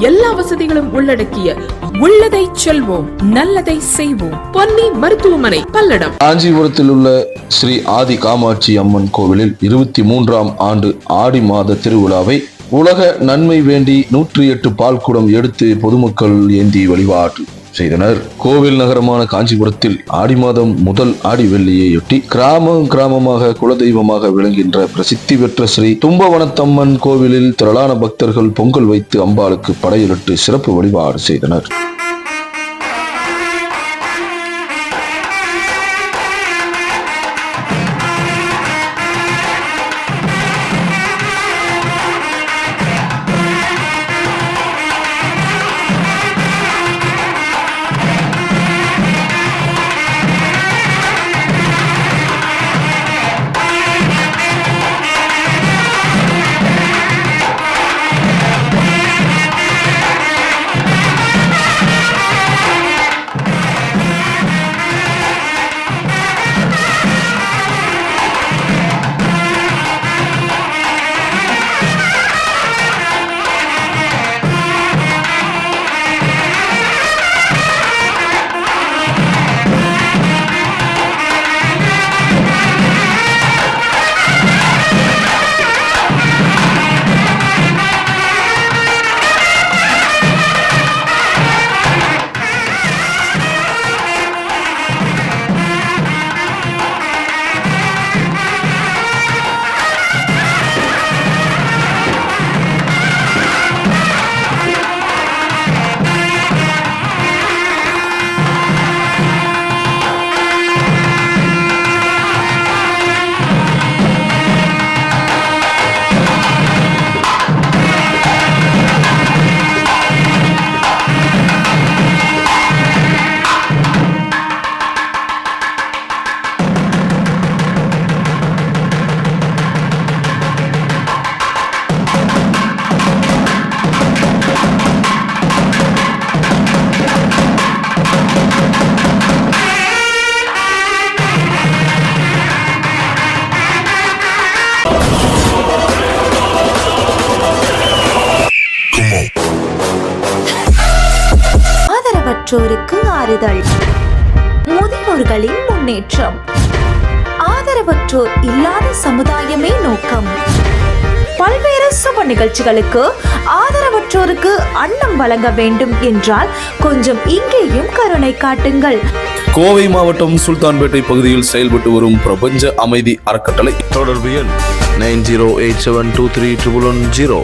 எல்லா வசதிகளும் உள்ளடக்கிய உள்ளதை செல்வோம் நல்லதை செய்வோம் பொன்னி மருத்துவமனை பல்லடம். காஞ்சிபுரத்தில் உள்ள ஸ்ரீ ஆதி காமாட்சி அம்மன் கோவிலில் 23ஆம் ஆண்டு ஆடி மாத திருவிழாவை உலக நன்மை வேண்டி 108 பால்குடம் எடுத்து பொதுமக்கள் ஏந்தி வழிபாடு செய்தனர். கோவில் நகரமான காஞ்சிபுரத்தில் ஆடி மாதம் முதல் ஆடி வெள்ளியையொட்டி கிராமமாக குலதெய்வமாக விளங்குகின்ற பிரசித்தி பெற்ற ஸ்ரீ தும்பவனத்தம்மன் கோவிலில் திரளான பக்தர்கள் பொங்கல் வைத்து அம்பாளுக்கு படையலிட்டு சிறப்பு வழிபாடு செய்தனர். ஆதரவற்றோருக்கு ஆறுதல், முதியோர்களின் முன்னேற்றம், ஆதரவற்றோர் இல்லாத சமுதாயமே நோக்கம். பல்வேறு சுப நிகழ்ச்சிகளுக்கு ஆதரவற்றோருக்கு அன்னம் வழங்க வேண்டும் என்றால் கொஞ்சம் இங்கேயும் கருணை காட்டுங்கள். கோவை மாவட்டம் சுல்தான்பேட்டை பகுதியில் செயல்பட்டு வரும் பிரபஞ்ச அமைதி அறக்கட்டளை. தொடர்பு எண் 9087231110.